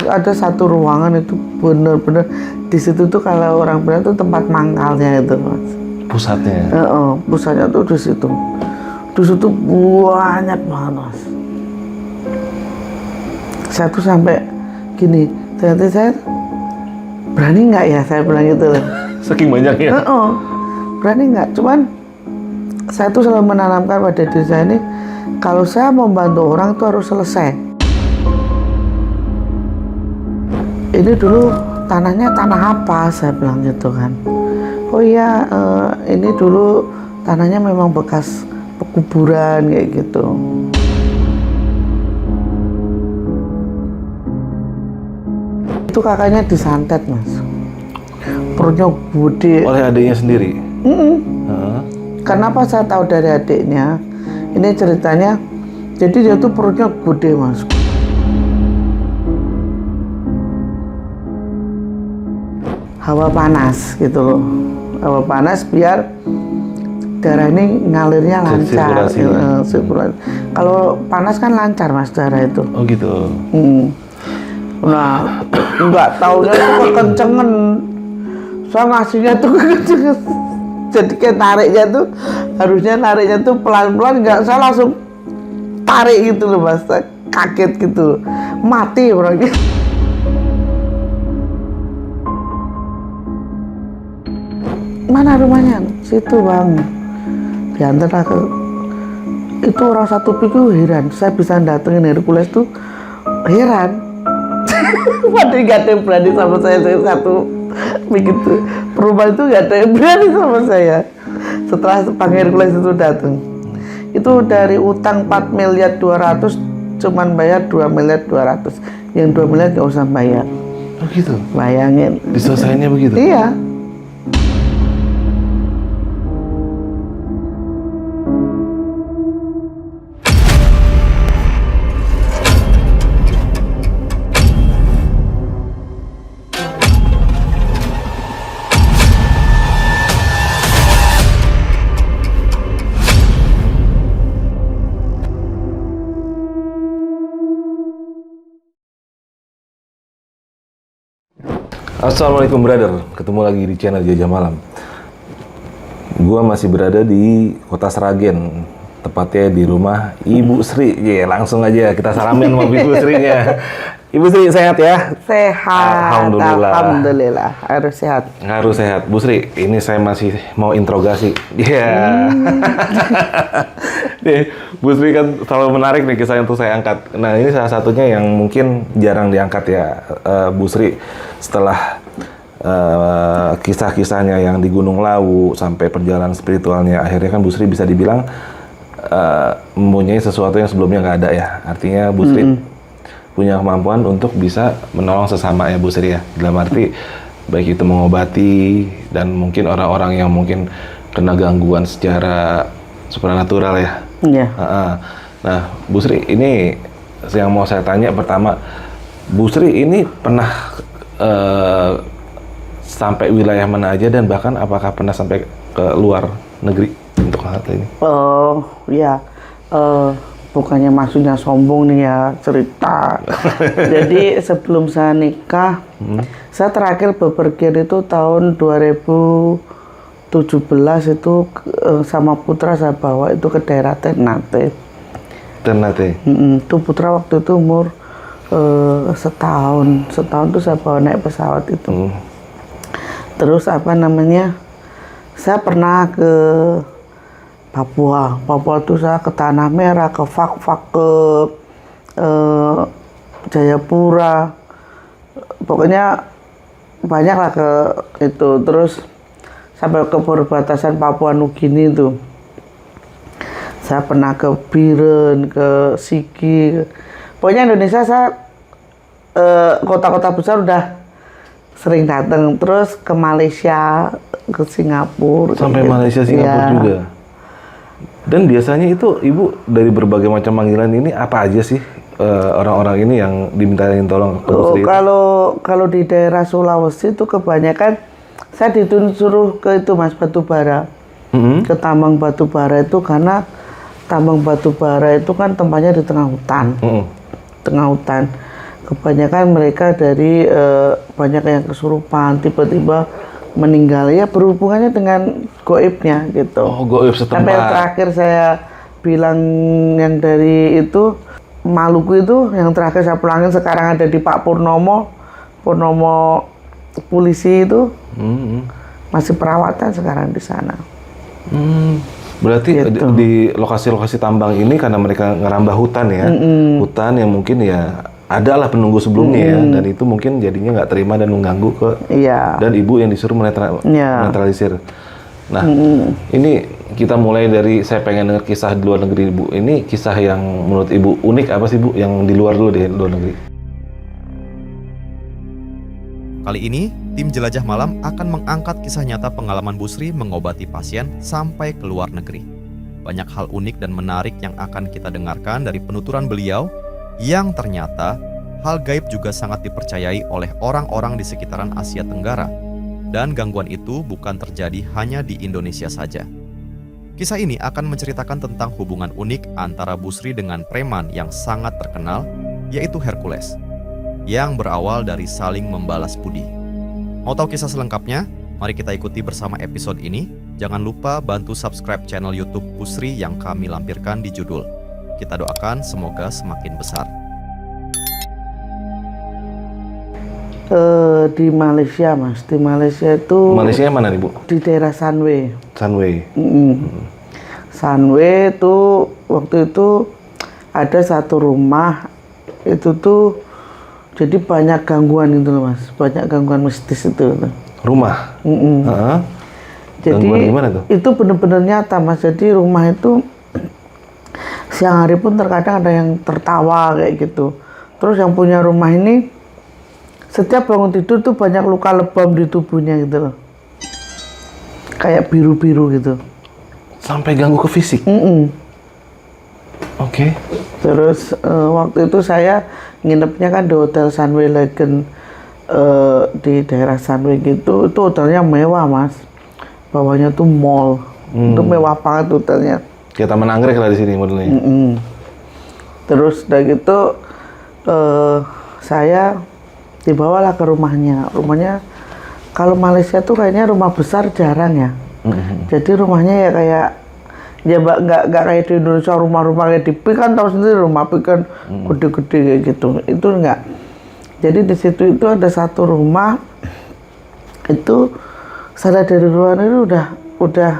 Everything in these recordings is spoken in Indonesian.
ada satu ruangan itu bener-bener di situ tuh kalau orang bilang tuh tempat mangkalnya itu mas. Pusatnya. Pusatnya tuh di situ. Di situ banyak banget mas. Saya tuh sampai gini, ternyata saya berani nggak ya saya bilang gitu. Saking banyaknya. Berani nggak? Cuman saya tuh selalu menanamkan pada diri saya ini, kalau saya membantu orang tuh harus selesai. Ini dulu tanahnya tanah apa? Saya bilang gitu kan. Oh iya, ini dulu tanahnya memang bekas pekuburan kayak gitu. Itu kakaknya disantet mas, perutnya gede. Oleh adiknya sendiri? Kenapa saya tahu dari adiknya? Ini ceritanya, jadi dia tuh perutnya gede mas. Hawa panas gitu loh, hawa panas biar darah ini ngalirnya lancar. Sirkulasi. Kalau panas kan lancar mas darah itu. Oh gitu. Nah, nggak taunya tuh kekencengan. Saya ngasihnya tuh kekencengan. Jadi kayak nariknya tuh, harusnya nariknya tuh pelan-pelan, nggak, saya langsung tarik gitu loh mas. Saya kaget gitu, mati orangnya. Mana rumahnya? Situ bang. Diantar ke itu orang satu pikir heran. Saya bisa datengin Hercules tuh heran. Padahal gak ada yang berani sama saya satu begitu. Perubahan itu gak ada yang berani sama saya. Setelah Bang Hercules itu datang, itu dari utang 4.200.000.000 cuman bayar 2.200.000.000. Yang 2 miliar gak usah bayar. Oh gitu. Bayangin. Diselesaikannya begitu? Iya. Assalamualaikum brother, ketemu lagi di channel Jajah Malam. Gua masih berada di Kota Sragen, tepatnya di rumah Ibu Sri. Langsung aja kita salamin sama Ibu Srinya. Ibu Sri sehat ya? Sehat. Alhamdulillah. Harus sehat. Harus sehat. Bu Sri, ini saya masih mau interogasi. Nih, Bu Sri kan selalu menarik nih kisah yang tuh saya angkat. Nah, ini salah satunya yang mungkin jarang diangkat ya, Bu Sri. Setelah kisah-kisahnya yang di Gunung Lawu sampai perjalanan spiritualnya, akhirnya kan Bu Sri bisa dibilang mempunyai sesuatu yang sebelumnya nggak ada ya. Artinya Bu Sri punya kemampuan untuk bisa menolong sesama ya Bu Sri ya. Dalam arti baik itu mengobati dan mungkin orang-orang yang mungkin kena gangguan secara supranatural ya. Iya. Nah, Bu Sri, ini yang mau saya tanya pertama, Bu Sri ini pernah sampai wilayah mana aja dan bahkan apakah pernah sampai ke luar negeri untuk hal ini? Oh ya, bukannya maksudnya sombong nih ya cerita. Jadi sebelum saya nikah, saya terakhir bepergian itu tahun 2017 itu sama putra saya bawa itu ke daerah Ternate. Ternate. Itu putra waktu itu umur setahun tuh saya bawa naik pesawat itu. Terus apa namanya, saya pernah ke Papua tuh saya ke Tanah Merah, ke Fak-Fak, ke Jayapura, pokoknya banyak lah ke itu. Terus sampai ke perbatasan Papua Nugini itu saya pernah ke Biren, ke Sigi. Pokoknya Indonesia saya kota-kota besar udah sering datang. Terus ke Malaysia, ke Singapura. Sampai gitu. Malaysia, Singapura ya. Juga. Dan biasanya itu Ibu dari berbagai macam panggilan ini apa aja sih orang-orang ini yang dimintain tolong ke Bu Sri? Kalau di daerah Sulawesi itu kebanyakan saya disuruh ke itu Mas, batubara. Ke tambang batubara itu karena tambang batubara itu kan tempatnya di tengah hutan. Tengah hutan. kebanyakan mereka dari banyak yang kesurupan, tiba-tiba meninggal, ya berhubungannya dengan goibnya gitu. Oh, goib setempat. Sampai yang terakhir saya bilang yang dari itu Maluku itu, yang terakhir saya pulangin sekarang ada di Pak Purnomo polisi itu, masih perawatan sekarang di sana. Berarti Gitu. di lokasi-lokasi tambang ini karena mereka ngerambah hutan ya, hutan yang mungkin ya ada lah penunggu sebelumnya ya, dan itu mungkin jadinya nggak terima dan mengganggu ke Iya. dan ibu yang disuruh Iya. menetralisir. Nah, ini kita mulai dari saya pengen dengar kisah di luar negeri ibu. Ini kisah yang menurut ibu unik apa sih bu? Yang di luar dulu deh, luar negeri. Kali ini, tim Jelajah Malam akan mengangkat kisah nyata pengalaman Bu Sri mengobati pasien sampai ke luar negeri. Banyak hal unik dan menarik yang akan kita dengarkan dari penuturan beliau, yang ternyata hal gaib juga sangat dipercayai oleh orang-orang di sekitaran Asia Tenggara. Dan gangguan itu bukan terjadi hanya di Indonesia saja. Kisah ini akan menceritakan tentang hubungan unik antara Bu Sri dengan preman yang sangat terkenal, yaitu Hercules, yang berawal dari saling membalas budi. Mau tahu kisah selengkapnya? Mari kita ikuti bersama episode ini. Jangan lupa bantu subscribe channel YouTube Bu Sri yang kami lampirkan di judul. Kita doakan semoga semakin besar. Di Malaysia mas, di Malaysia itu Malaysia mana nih bu? di daerah Sunway. Sunway. Sunway itu waktu itu ada satu rumah itu tuh jadi banyak gangguan itu loh mas, banyak gangguan mistis itu. Rumah. Heeh. Jadi Gangguan gimana tuh? itu benar-benar nyata mas. Jadi rumah itu siang hari pun terkadang ada yang tertawa kayak gitu. Terus yang punya rumah ini setiap bangun tidur tuh banyak luka lebam di tubuhnya gitu loh, kayak biru-biru gitu. Sampai ganggu ke fisik. Oke. Terus waktu itu saya nginepnya kan di Hotel Sunway Legend di daerah Sunway gitu. Itu hotelnya mewah mas, bawahnya tuh mall. Itu mewah banget hotelnya. Kayak Taman Anggrek lah di sini modelnya. Terus udah gitu saya dibawalah ke rumahnya. Rumahnya kalau Malaysia tuh kayaknya rumah besar jarang ya. Jadi rumahnya ya kayak ya nggak kayak di Indonesia rumah-rumah kayak di Pik kan, tahu sendiri rumah Pik kan gede-gede kayak gitu. Itu enggak. Jadi di situ itu ada satu rumah itu saya dari luar itu udah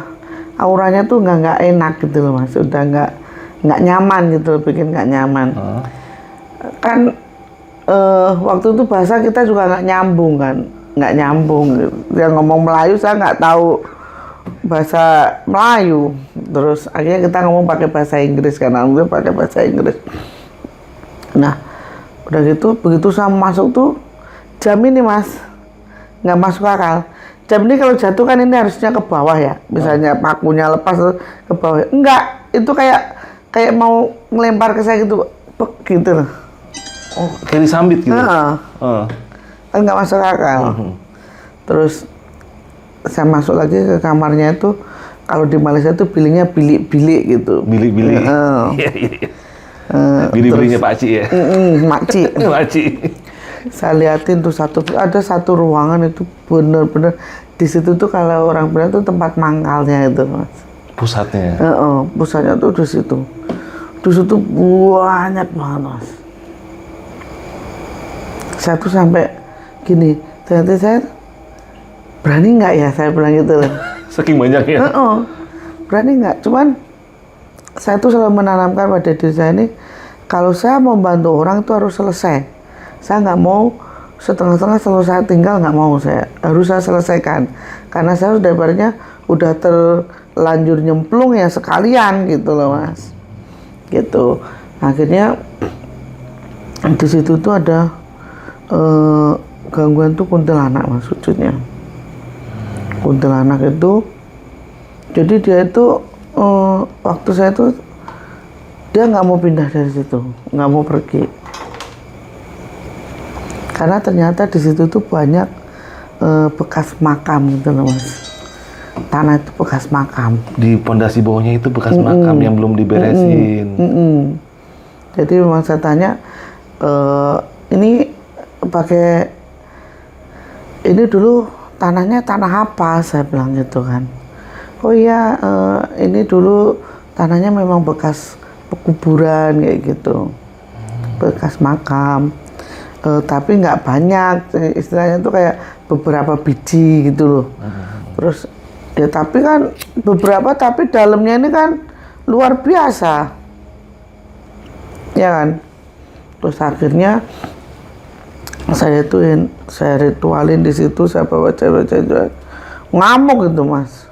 auranya tuh nggak enak gitu loh mas. Udah nggak nyaman gitu loh, bikin nggak nyaman. Kan waktu itu bahasa kita juga nggak nyambung kan, nggak nyambung. Yang ngomong Melayu saya nggak tahu bahasa Melayu, terus akhirnya kita ngomong pakai bahasa Inggris kan, alhamdulillah pakai bahasa Inggris. Nah udah gitu begitu saya masuk tuh jam ini mas nggak masuk akal. Jam ini kalau jatuh kan ini harusnya ke bawah ya, misalnya pakunya lepas ke bawah, enggak, itu kayak mau ngelempar ke saya gitu, gitu loh. Oh, kayak disambit gitu. Kan nggak masuk akal. Terus saya masuk lagi ke kamarnya itu, kalau di Malaysia tuh bilingnya bilik-bilik gitu. Bilik-bilik. Bilik-biliknya Pak Ci ya. Makci. Makci. Saya liatin tuh ada satu ruangan itu bener-bener di situ tuh kalau orang bilang tuh tempat mangkalnya itu mas. Pusatnya. Pusatnya tuh di situ. Di situ banyak banget mas. Saya tuh sampai gini, ternyata saya berani nggak ya saya bilang gitu loh. Saking banyaknya. Berani nggak, cuman saya tuh selalu menanamkan pada diri saya ini, kalau saya mau bantu orang tuh harus selesai. Saya nggak mau setengah-setengah, selalu saya tinggal, nggak mau, saya harus saya selesaikan. Karena saya sudah ibaratnya udah terlanjur nyemplung ya sekalian gitu loh mas. Gitu. Akhirnya di situ tuh ada gangguan tuh kuntilanak mas wujudnya. Kuntilanak itu, jadi dia itu waktu saya tuh dia nggak mau pindah dari situ, nggak mau pergi, karena ternyata di situ tuh banyak bekas makam gitu loh mas. Tanah itu bekas makam. Di pondasi bawahnya itu bekas makam yang belum diberesin. Jadi memang saya tanya, ini pakai ini dulu tanahnya tanah apa, saya bilang gitu kan. Oh iya, ini dulu tanahnya memang bekas pekuburan kayak gitu, bekas makam, tapi nggak banyak, istilahnya tuh kayak beberapa biji gitu loh. Terus ya tapi kan beberapa, tapi dalamnya ini kan luar biasa, ya kan. Terus akhirnya saya ritualin di situ, saya bawa cewek-cewek, ngamuk gitu mas.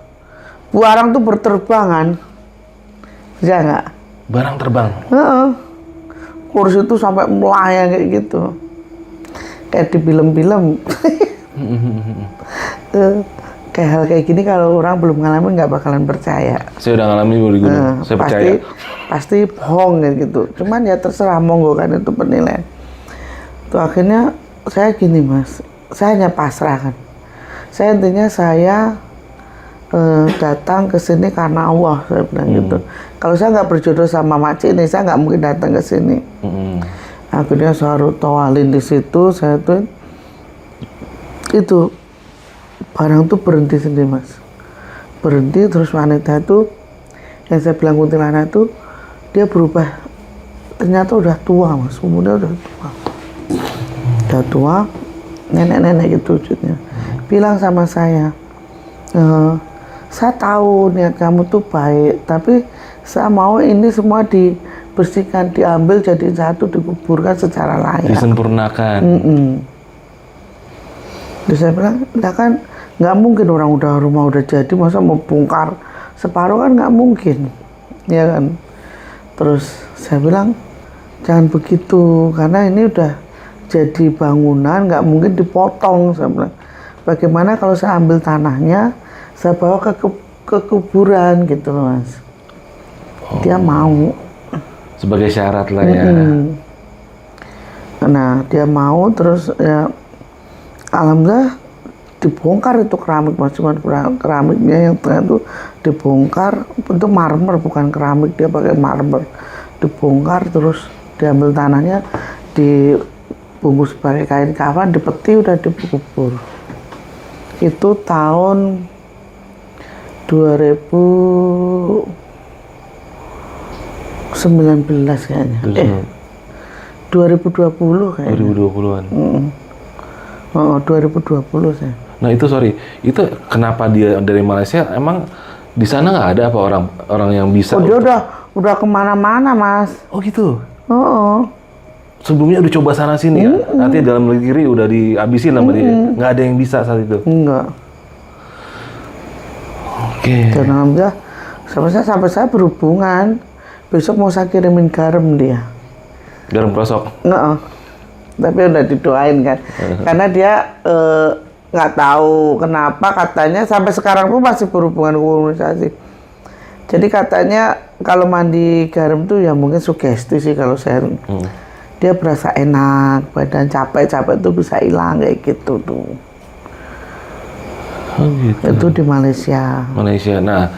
Barang tuh berterbangan, ya nggak? Barang terbang. Kursi itu sampai melayang kayak gitu, kayak di film-film. Kayak hal kayak gini kalau orang belum ngalamin nggak bakalan percaya. Saya udah ngalamin di gunung, saya percaya. Pasti bohong kayak gitu. Cuman ya terserah, monggo kan, itu penilaian. Tuh akhirnya saya gini mas, saya hanya pasrah kan. Saya intinya saya datang ke sini karena Allah, saya bilang gitu. Kalau saya nggak berjodoh sama Makcik ini, saya nggak mungkin datang ke sini. Akhirnya saya ritualin di situ, saya tuh itu barang tuh berhenti sendiri mas, berhenti. Terus wanita itu yang saya bilang kuntilanak itu dia berubah, ternyata udah tua mas, umurnya udah tua, nenek-nenek gitu wujudnya. Bilang sama saya tahu niat kamu tuh baik, tapi saya mau ini semua dibersihkan, diambil jadi satu, dikuburkan secara layak, disempurnakan. Terus saya bilang, nah kan nggak mungkin orang rumah udah jadi masa mau bongkar separuh, kan nggak mungkin, ya kan. Terus saya bilang jangan begitu, karena ini udah jadi bangunan, nggak mungkin dipotong. Saya bilang, bagaimana kalau saya ambil tanahnya, saya bawa ke kuburan gitu loh mas. Dia mau sebagai syarat lah ya. Nah dia mau, terus ya alhamdulillah dibongkar itu keramik mas, cuman keramiknya yang tengah itu dibongkar, itu marmer bukan keramik, dia pakai marmer. Dibongkar terus diambil tanahnya, dibungkus pakai kain kafan, dipeti, udah dikubur. Itu tahun 2019 kayaknya. 2020 kayaknya. 2020-an. 2020 saya. Nah itu itu kenapa dia dari Malaysia? Emang di sana nggak ada apa orang yang bisa? Oh dia udah kemana-mana mas. Oh gitu. Oh. Sebelumnya udah coba sana sini ya? Nanti dalam negeri udah dihabisin sama dia. Nggak ada yang bisa saat itu? Enggak. Oke. Dan alhamdulillah sampai saya berhubungan. Besok mau saya kirimin garam dia. Garam krosok? Enggak. Tapi udah didoain kan. Karena dia nggak tahu kenapa, katanya sampai sekarang pun masih berhubungan komunikasi. Jadi katanya kalau mandi garam tuh ya mungkin sugesti sih kalau saya. Dia berasa enak, badan capek tuh bisa hilang kayak gitu tuh. Oh gitu. Itu di Malaysia. Malaysia. Nah,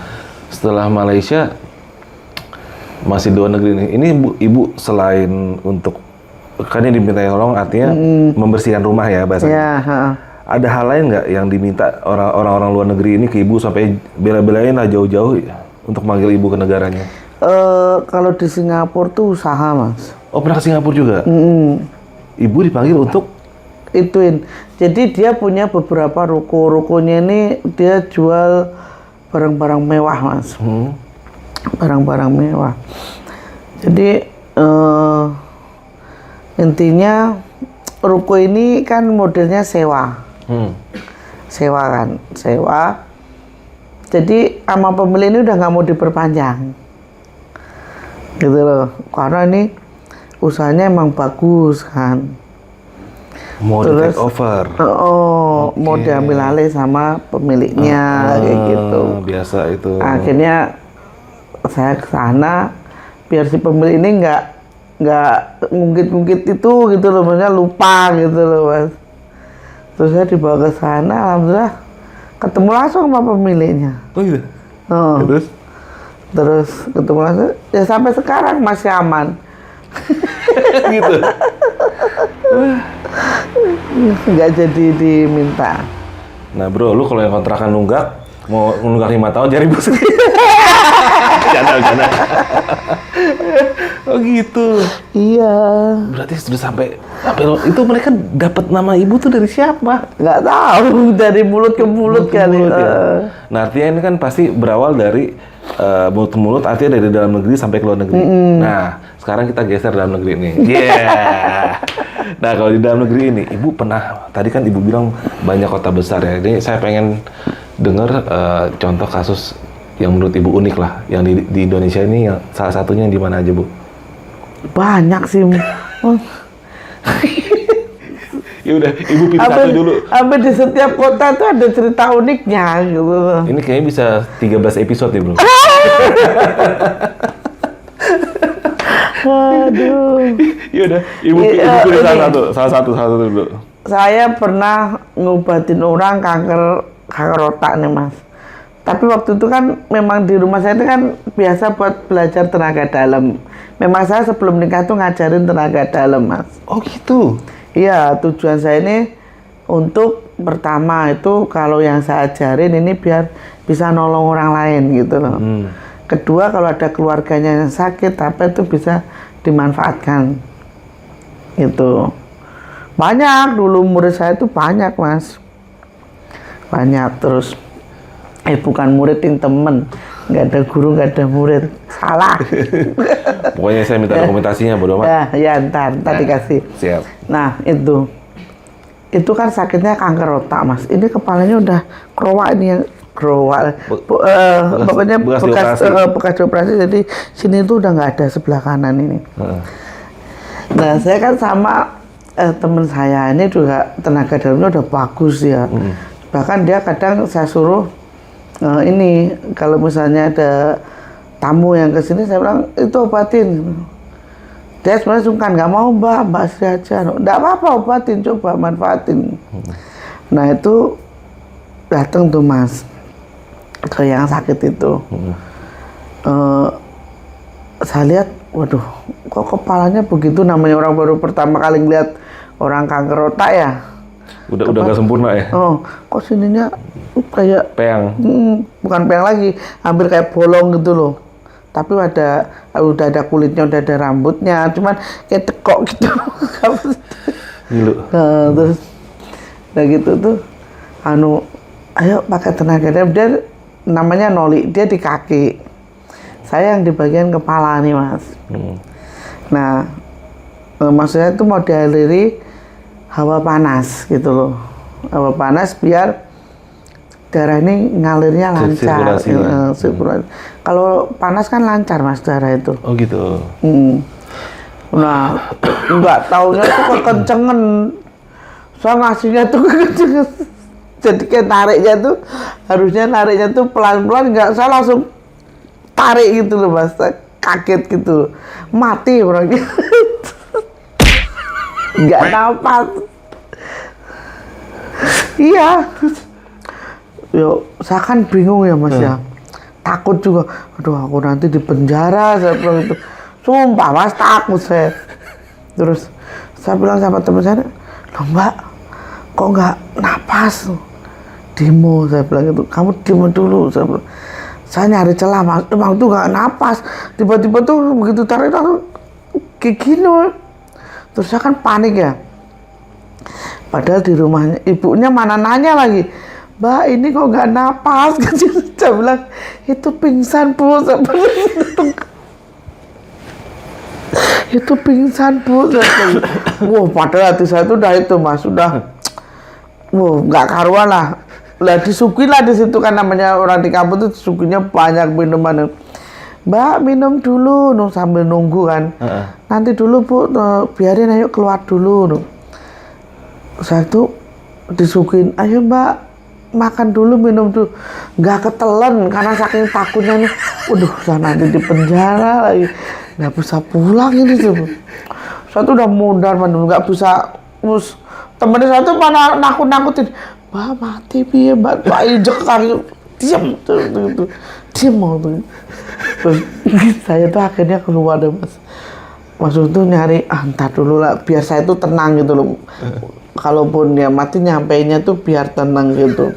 setelah Malaysia masih dua negeri nih. Ini ibu selain untuk kan yang diminta tolong artinya membersihkan rumah ya bahasanya. Ya, Ada hal lain nggak yang diminta orang-orang luar negeri ini ke ibu sampai bela-belain lah jauh-jauh untuk manggil ibu ke negaranya? Kalau di Singapura tuh usaha mas. Oh pernah ke Singapura juga? Ibu dipanggil untuk? Ituin. Jadi dia punya beberapa ruko-rukonya ini dia jual barang-barang mewah mas. Barang-barang mewah. Jadi intinya ruko ini kan modelnya sewa. Sewa kan, sewa. Jadi sama pemilik ini udah nggak mau diperpanjang. Gitu loh. Karena ini usahanya emang bagus kan. Mau di take over. Mau diambil alih sama pemiliknya kayak gitu. Biasa itu. Akhirnya saya ke sana biar si pemilik ini nggak ngungkit-ngungkit itu gitu loh, maksudnya lupa gitu loh mas. Terus saya dibawa ke sana, alhamdulillah ketemu langsung sama pemiliknya. Oh iya. Terus ketemu langsung, ya sampai sekarang masih aman. Gitu. Nggak jadi diminta. Nah bro, lu kalau yang kontrakan nunggak, mau nunggak 5 tahun cari bos. Canda. Oh gitu. Iya. Berarti sudah sampai itu mereka dapat nama ibu tuh dari siapa? Nggak tahu, dari mulut ke mulut kali. Mulut, ya. Nah artinya ini kan pasti berawal dari mulut ke mulut, artinya dari dalam negeri sampai ke luar negeri. Nah sekarang kita geser dalam negeri nih. Yeah. Nah kalau di dalam negeri ini, ibu pernah, tadi kan ibu bilang banyak kota besar ya. Jadi saya pengen dengar contoh kasus yang menurut ibu unik lah, yang di Indonesia ini, yang salah satunya di mana aja bu? Banyak sih. Ya udah, ibu pilih satu dulu. Hampir di setiap kota tuh ada cerita uniknya gitu. Ini kayaknya bisa 13 episode ya bro. Aduh. Ya udah, ibu pilih salah satu dulu. Saya pernah ngobatin orang kanker otak nih mas. Tapi waktu itu kan memang di rumah saya itu kan biasa buat belajar tenaga dalam. Memang saya sebelum nikah tuh ngajarin tenaga dalam mas. Oh gitu? Iya, tujuan saya ini untuk pertama itu kalau yang saya ajarin ini biar bisa nolong orang lain gitu loh. Kedua kalau ada keluarganya yang sakit apa itu bisa dimanfaatkan. Itu banyak dulu murid saya itu banyak mas. Banyak terus. Bukan murid yang temen, nggak ada guru, nggak ada murid, salah. Pokoknya saya minta dokumentasinya, bodo amat. Ya ntar dikasih. Siap. Nah itu kan sakitnya kanker otak mas. Ini kepalanya udah kerowak ini yang kerowak. Pokoknya bekas dioperasi. Jadi sini tuh udah nggak ada sebelah kanan ini. Nah saya kan sama temen saya ini juga tenaga dalamnya udah bagus ya. Bahkan dia kadang saya suruh ini kalau misalnya ada tamu yang kesini saya bilang itu obatin. Dia sebenarnya sungkan, nggak mau mbak Sri aja. Nggak apa-apa obatin, coba manfaatin. Nah itu datang tuh mas ke yang sakit itu. Saya lihat, waduh kok kepalanya begitu, namanya orang baru pertama kali ngeliat orang kanker otak ya. Udah nggak sempurna ya? Oh, kok sininya kayak peang. Bukan peang lagi, hampir kayak bolong gitu loh. Tapi udah ada kulitnya, udah ada rambutnya, cuman kayak tekok gitu. Gilu. Nah, terus udah gitu tuh, ayo pakai tenaga dalam. Dia namanya Noli, dia di kaki. Saya yang di bagian kepala nih mas. Nah, maksudnya itu mau dialiri hawa panas gitu loh, hawa panas biar darah ini ngalirnya lancar. Kalau panas kan lancar mas darah itu. Oh gitu. Nah nggak taunya tuh kekencengan, saya ngasihnya tuh kekencengan. Jadi kayak nariknya tuh harusnya nariknya tuh pelan-pelan, nggak, saya langsung tarik gitu loh mas, kaget gitu, mati orangnya. Nggak napas. Iya. Yo, saya kan bingung ya mas ya. Takut juga. Aduh aku nanti di penjara, saya bilang itu. Sumpah mas, takut saya. Terus saya bilang sama teman saya, loh mbak, kok nggak napas? Demo, saya bilang gitu. Kamu demo dulu, saya bilang. Saya nyari celah mas, emang tuh nggak napas. Tiba-tiba tuh begitu tarik langsung kayak gini. Terus saya kan panik ya. Padahal di rumahnya ibunya mana nanya lagi, mbak ini kok nggak napas? Saya bilang itu pingsan bu. Itu pingsan bu. Wah padahal hati saya tuh udah itu mas, udah, wah nggak karuan lah. Lah disuguhi lah di situ kan, namanya orang di kampung tuh disuguhinya banyak minuman. Mbak minum dulu, sambil nunggu kan. Nanti dulu bu, biarin ayo keluar dulu. Saya tuh disuguhin, ayo mbak makan dulu, minum dulu. Nggak ketelan karena saking takutnya nih. Waduh, saya nanti di penjara lagi, nggak bisa pulang ini tuh. Saya tuh udah mundar mandur, nggak bisa. Temennya saya tuh mana nakut-nakutin, mbak mati piye mbak, injek kaki, diam tuh. Terus saya tuh akhirnya keluar deh mas. maksud tuh nyari entar dulu lah biar saya tuh tenang gitu loh. Kalaupun dia mati nyampeinnya tuh biar tenang gitu.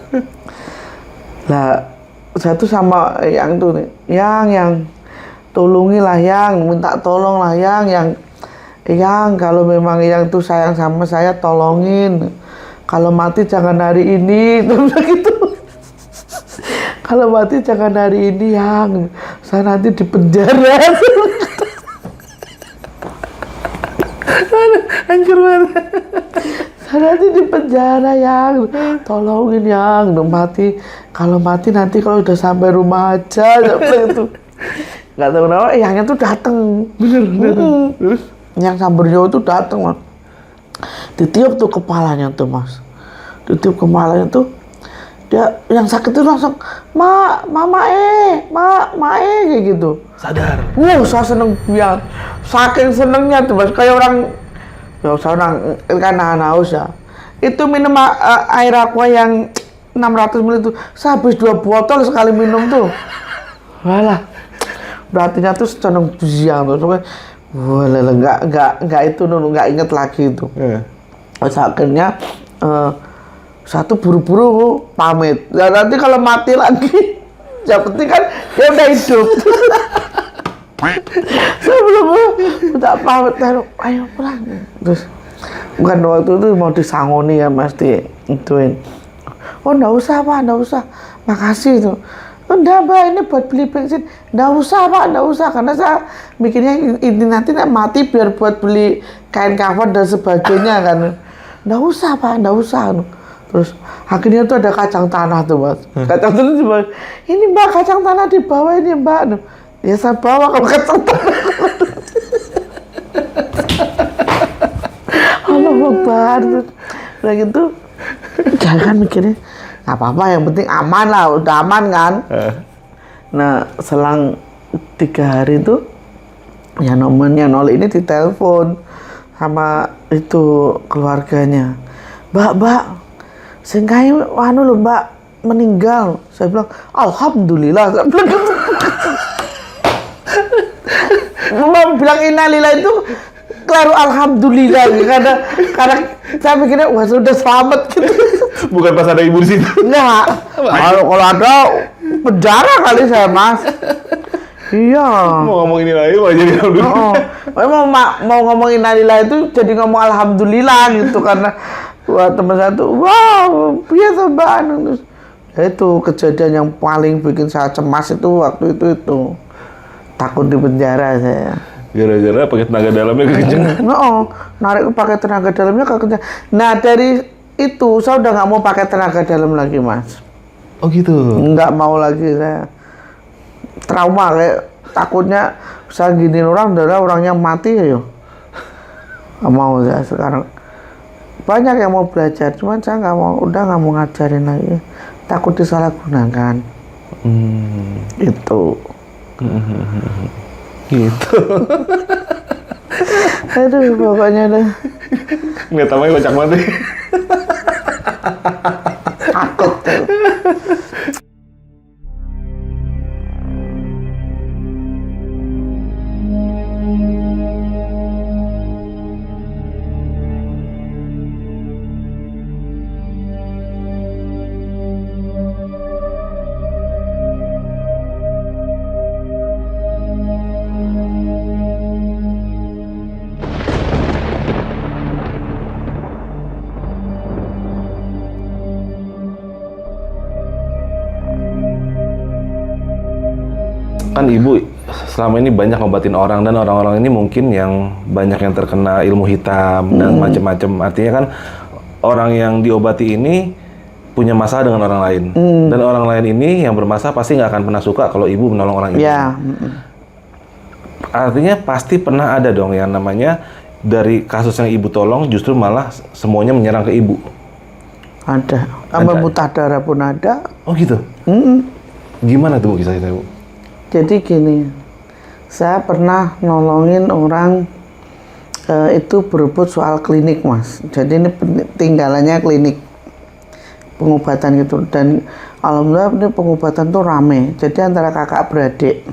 Lah saya tuh sama yang tuh nih, yang tolongilah yang minta tolong lah yang kalau memang yang tuh sayang sama saya tolongin. Kalau mati jangan hari ini terus gitu. Kalau mati jangan hari ini yang saya nanti di penjara. Hancur banget. Saya nanti di penjara yang tolongin yang mati. Kalau mati nanti kalau udah sampai rumah aja itu. Nggak tahu kenapa yangnya tuh dateng. Bener. Terus yang Samberjo itu dateng mas. Ditiup tuh kepalanya tuh mas. Ditiup kepalanya tuh. Dia yang sakit itu langsung mama kayak gitu. Sadar. Saya seneng banget. Saking senengnya tuh mas, kayak orang ya seorang kan haus ya. Itu minum air aqua yang 600 ml itu, saya habis 2 botol sekali minum tuh. Walah, berartinya tuh seneng biang tuh. Walah, nggak itu dulu, nggak inget lagi itu. Terus akhirnya satu buru-buru pamit. Dan nanti kalau mati lagi, yang penting kan dia udah hidup. Sebelum udah pamit, ayo pulang. Terus bukan waktu itu mau disangoni ya mas ituin. Oh enggak usah pak, enggak usah. Makasih tuh. Udah mbak ini buat beli bensin. Enggak usah pak, enggak usah. Karena saya mikirnya ini nanti mati biar buat beli kain kafan dan sebagainya kan. Enggak usah pak, enggak usah. Terus akhirnya tuh ada kacang tanah tuh mas. Kacang tanah di bawah. Ini mbak kacang tanah di bawah ini mbak. Ya saya bawa kalau kacang tanah. Allah Akbar. Udah gitu jangan mikirnya nggak apa-apa yang penting aman lah, udah aman kan. Nah selang 3 hari itu ya nomornya Nol ini ditelepon sama itu keluarganya. Mbak sing kae anu lho mbak meninggal. Saya bilang alhamdulillah. Saya bilang gitu. Mau bilang innalillahi itu kelaru alhamdulillah karena saya mikirnya wah sudah selamat gitu. Bukan pas ada ibu di situ. Enggak. Kalau ada penjara kali saya mas. Iya. Mau ngomong ini lagi mau jadi mau ngomongin innalillahi itu jadi ngomong alhamdulillah gitu karena wah teman saya tuh wow biasa banget. Itu kejadian yang paling bikin saya cemas itu waktu itu takut di penjara saya. Gara-gara pakai tenaga dalamnya kekencengan. Narik pakai tenaga dalamnya kekencengan. Nah dari itu saya udah nggak mau pakai tenaga dalam lagi mas. Oh gitu. Nggak mau lagi saya. Trauma kayak takutnya saya giniin orang, adalah orangnya mati ya yo. Nggak mau saya sekarang. Banyak yang mau belajar, cuman saya nggak mau, udah nggak mau ngajarin lagi. Takut disalahgunakan. Itu. Gitu. Aduh pokoknya deh. Nggak tahu kocak banget. Takut tuh. Kan ibu selama ini banyak ngobatin orang dan orang-orang ini mungkin yang banyak yang terkena ilmu hitam dan macam-macam. Artinya kan orang yang diobati ini punya masalah dengan orang lain dan orang lain ini yang bermasalah pasti nggak akan pernah suka kalau ibu menolong orang ini. Ya. Artinya pasti pernah ada dong yang namanya dari kasus yang ibu tolong justru malah semuanya menyerang ke ibu. Ada. Sampai muntah darah pun ada. Oh gitu. Gimana tuh Bu kisahnya Bu? Jadi gini, saya pernah nolongin orang itu berebut soal klinik mas. Jadi ini tinggalannya klinik pengobatan gitu dan alhamdulillah ini pengobatan tuh rame. Jadi antara kakak beradik,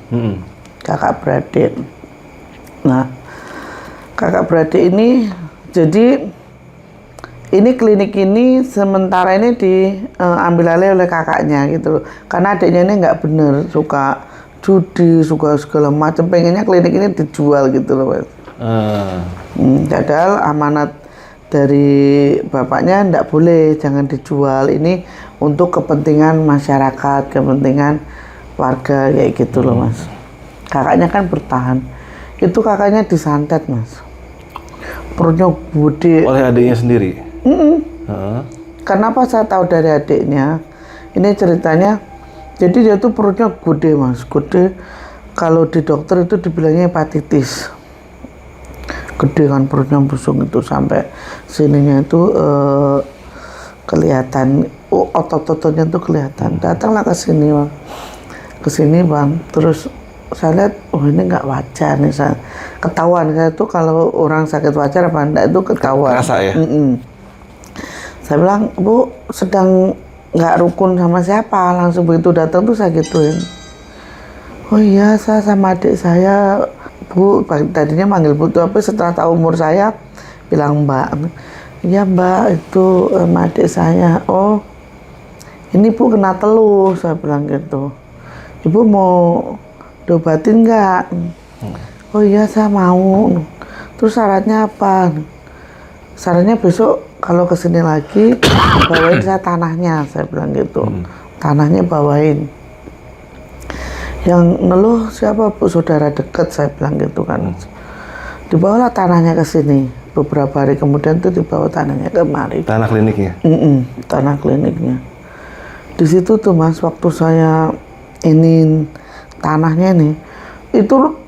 kakak beradik. Nah kakak beradik ini, jadi ini klinik ini sementara ini diambil alih oleh kakaknya gitu loh. Karena adiknya ini nggak bener, suka judi, suka segala macam, pengennya klinik ini dijual gitu loh Mas. Padahal amanat dari bapaknya nggak boleh, jangan dijual, ini untuk kepentingan masyarakat, kepentingan warga kayak gitu loh Mas. Kakaknya kan bertahan, itu kakaknya disantet Mas, perutnya gede. Oleh adiknya sendiri? Kenapa saya tahu dari adiknya? Ini ceritanya, jadi dia tuh perutnya gede Mas, gede. Kalau di dokter itu dibilangnya hepatitis. Gede kan perutnya busung itu sampai sininya itu kelihatan, otot-ototnya tuh kelihatan. Datanglah ke sini Bang, ke sini Bang. Terus saya lihat, oh ini nggak wajar nih, saya ketahuan. Saya tuh kalau orang sakit wajar apa enggak itu ketahuan. Kerasa ya? Saya bilang, Bu, sedang nggak rukun sama siapa? Langsung begitu datang tuh saya gituin. Oh iya, saya sama adik saya, Bu. Tadinya manggil Bu, tapi setelah tahu umur saya, bilang Mbak. Iya Mbak, itu adik saya. Oh, ini Bu kena teluh, saya bilang gitu. Ibu mau diobatin nggak? Oh iya, saya mau. Terus syaratnya apa? Syaratnya besok kalau kesini lagi bawain saya tanahnya, saya bilang gitu. Tanahnya bawain. Yang ngeluh siapa Bu? Saudara dekat, saya bilang gitu kan. Dibawalah tanahnya ke sini. Beberapa hari kemudian tuh dibawa tanahnya kemari. Tanah kliniknya? Tanah kliniknya. Di situ tuh Mas, waktu saya ini tanahnya nih, itu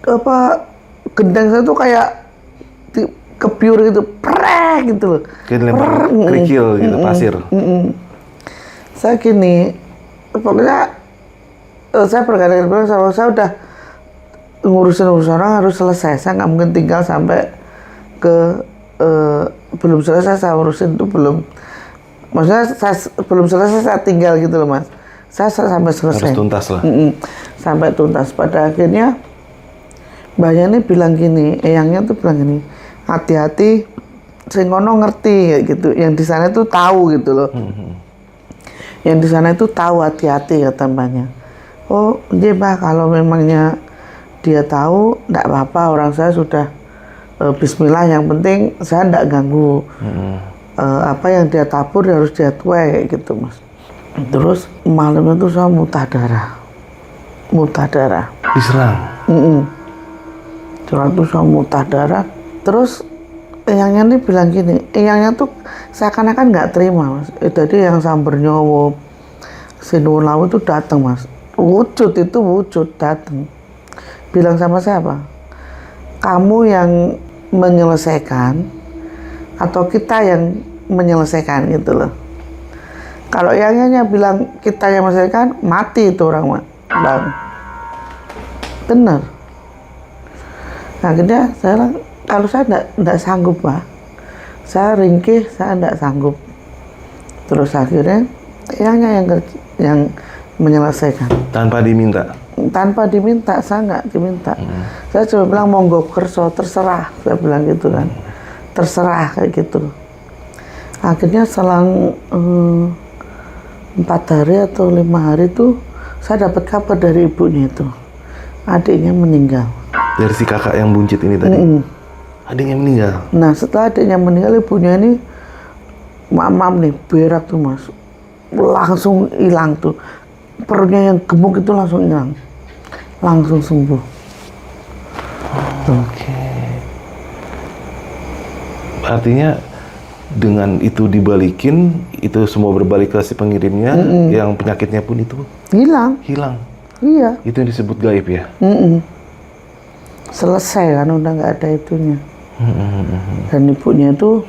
apa, gendang saya tuh kayak kepiur gitu, prek gitu loh. Kayak dilempar kerikil gitu, pasir. Saya gini, pokoknya saya berkali-kali bilang, kalau saya udah ngurusin orang harus selesai, saya nggak mungkin tinggal sampai ke belum selesai saya urusin itu, belum, maksudnya saya belum selesai saya tinggal gitu loh Mas. Saya sampai selesai. Harus tuntas lah. Sampai tuntas. Pada akhirnya mbaknya ini bilang gini, eyangnya tuh bilang gini, hati-hati, sing kono ngerti gitu, yang di sana itu tahu gitu loh. Yang di sana itu tahu, hati-hati kata mbaknya. Oh dia Mbak, kalau memangnya dia tahu enggak apa-apa, orang saya sudah bismillah, yang penting saya enggak ganggu. Apa yang dia tabur harus dia tuai kayak gitu Mas. Terus malam itu saya muntah darah. Diserang? Setelah itu saya muntah darah. Terus eyangnya ini bilang gini, eyangnya tuh seakan-akan nggak terima Mas. Jadi yang samber nyowo Sinuwun Lawu itu datang Mas. Wujud datang. Bilang sama siapa? Kamu yang menyelesaikan atau kita yang menyelesaikan gitu loh. Kalau eyangnya bilang kita yang menyelesaikan, mati itu orang Bang. Benar. Nah, akhirnya saya bilang, kalau saya enggak sanggup Pak, saya ringkih, saya enggak sanggup. Terus akhirnya eyangnya yang menyelesaikan. Tanpa diminta? Tanpa diminta, saya enggak diminta. Saya cuma bilang monggo kerso, terserah, saya bilang gitu kan. Terserah kayak gitu. Akhirnya selang 4 hari atau 5 hari itu saya dapat kabar dari ibunya itu, adiknya meninggal. Dari si kakak yang buncit ini tadi? Adiknya meninggal? Nah setelah adiknya meninggal, ibunya ini mamam nih, berak tuh Mas, langsung hilang tuh, perutnya yang gemuk itu langsung hilang, langsung sembuh. Oke. Artinya dengan itu dibalikin, itu semua berbalik ke si pengirimnya, yang penyakitnya pun itu hilang. Iya. Itu yang disebut gaib ya? Selesai kan, udah nggak ada itunya. Dan ibunya itu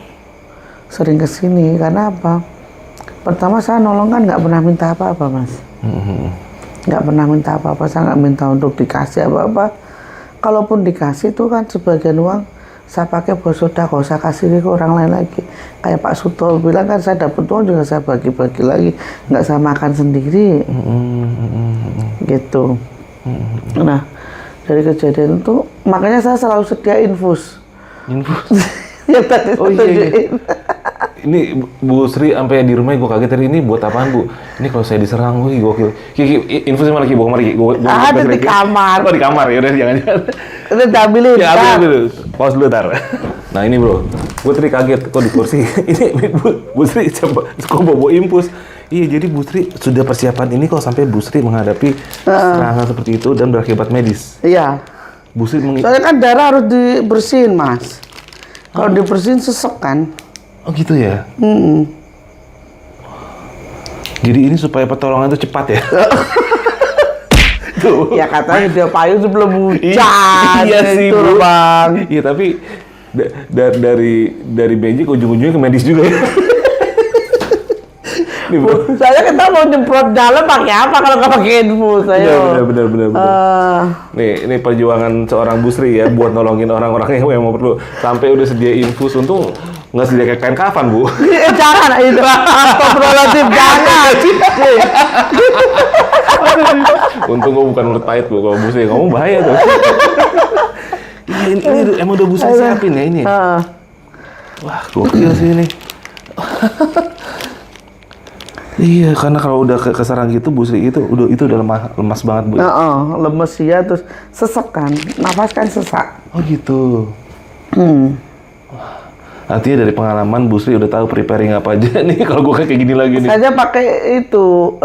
sering kesini karena apa? Pertama saya nolong kan nggak pernah minta apa-apa Mas. Nggak pernah minta apa-apa, saya nggak minta untuk dikasih apa-apa. Kalaupun dikasih itu kan sebagian uang saya pakai buat sedekah, saya kasih ke orang lain lagi. Kayak Pak Suto bilang kan, saya dapat uang juga saya bagi-bagi lagi, nggak saya makan sendiri. Gitu. Nah dari kejadian itu makanya saya selalu sedia infus. Infus. Yang tadi Oh iya, iya. tunjukin. Ini Bu Sri sampai di rumah gue kaget tadi, ini buat apaan Bu? Ini kalau saya diserang, wih gokil. Infusnya mana Ki? Bawa kemari Ki? Ada di kamar. Oh di kamar, ya udah jangan-jangan. Udah diambilin. Ya ambil dulu, pause dulu tar. Nah ini bro, gue tadi kaget kok di kursi. Ini Bu Sri coba kok bawa infus. Iya jadi Bu Sri sudah persiapan ini kalau sampai Bu Sri menghadapi serangan seperti itu dan berakibat medis. Iya. Bu Sri Soalnya kan darah harus dibersihin Mas. Kalau dibersihin sesek kan. Oh gitu ya? Jadi ini supaya pertolongan itu cepat ya? Tuh. Ya katanya dia payung sebelum hujan. Iya sih itu, bro. Bang. Iya tapi dari magic ujung-ujungnya ke medis juga ya. Nih bro. Saya kita mau nyemprot dalam pakai apa kalau nggak pakai infus? Ayo. Bener. Nih ini perjuangan seorang Bu Sri ya buat nolongin orang-orang yang mau perlu. Sampai udah sedia infus, untung nggak sedia kayak kain kafan Bu. Jangan itu. Astagfirullahaladzim, jangan. Untung gue bukan mulut pahit Bu, kalau Bu Sri ngomong bahaya tuh. Iya ini emang udah Bu Sri siapin ya ini. Wah gokil sih ini. Iya, karena kalau udah keserang gitu Bu Sri itu udah lemas banget Bu. Lemes ya, terus sesek kan, nafas kan sesak. Oh gitu. Artinya dari pengalaman Bu Sri udah tahu preparing apa aja nih kalau gue kayak gini lagi nih. Saya pakai itu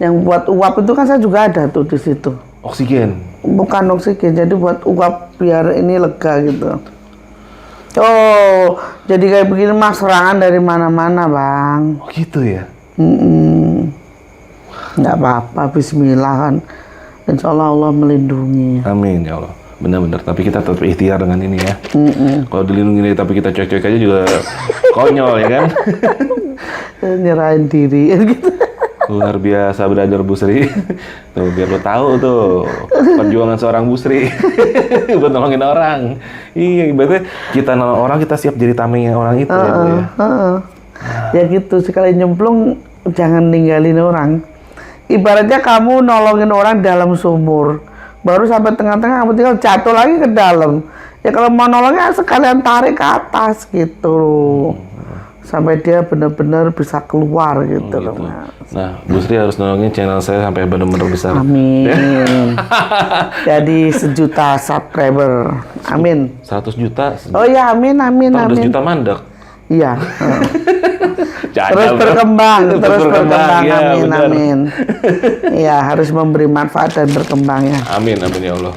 yang buat uap itu kan saya juga ada tuh di situ. Oksigen. Bukan oksigen, jadi buat uap biar ini lega gitu. Oh, jadi kayak begini Mas, serangan dari mana-mana Bang. Oh gitu ya? Nggak apa-apa, bismillah kan. Insya Allah melindungi. Amin ya Allah. Benar-benar, tapi kita tetap ikhtiar dengan ini ya. Kalau dilindungi tapi kita cuek-cuek aja juga konyol ya kan? Nyerahin diri gitu. Luar biasa belajar Bu Sri. Tuh biar lo tahu tuh perjuangan seorang Bu Sri buat nolongin orang. Iya, ibaratnya kita nolong orang, kita siap jadi tamengnya orang itu ya Bu ya. Ya gitu, sekali nyemplung jangan ninggalin orang. Ibaratnya kamu nolongin orang dalam sumur, baru sampai tengah-tengah kamu tinggal jatuh lagi ke dalam. Ya kalau mau nolongnya sekalian tarik ke atas gitu. Sampai dia benar-benar bisa keluar gitu loh. Nah, Bu Sri harus nolongin channel saya sampai benar-benar besar. Amin. Jadi 1 juta subscriber. Amin. 100 juta. Oh ya, amin. 100 juta mandek. Iya. Terus berkembang. Ya, amin. Iya, harus memberi manfaat dan berkembang ya. Amin ya Allah.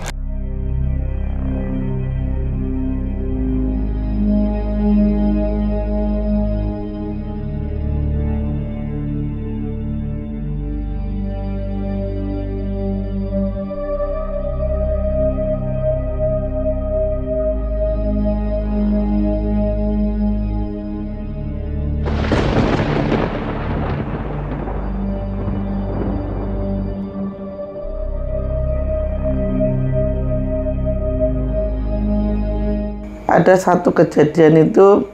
Ada satu kejadian itu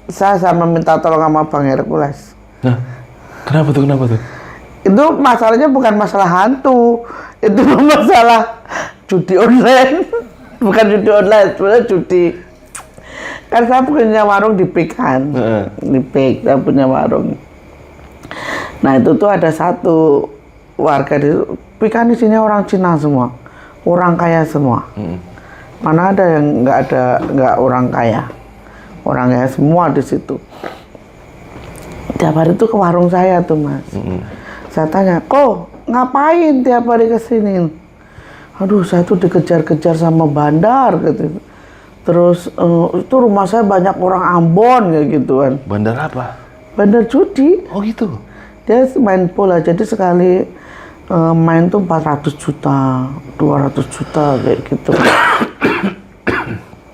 saya sama minta tolong sama Bang Hercules. Nah, kenapa tuh? Itu masalahnya bukan masalah hantu, itu masalah judi online. Bukan judi online, sebenarnya judi. Kan saya punya warung di PIK kan, di PIK saya punya warung. Nah itu tuh ada satu warga di PIK kan isinya orang Cina semua, orang kaya semua. Mana ada yang nggak orang kaya semua di situ. Tiap hari tuh ke warung saya tuh Mas. Saya tanya, kok ngapain tiap hari kesini? Aduh, saya tuh dikejar-kejar sama bandar gitu. Terus itu rumah saya banyak orang Ambon kayak gitu kan. Bandar apa? Bandar judi. Oh gitu. Dia main bola, jadi sekali main tuh 400 juta, 200 juta kayak gitu.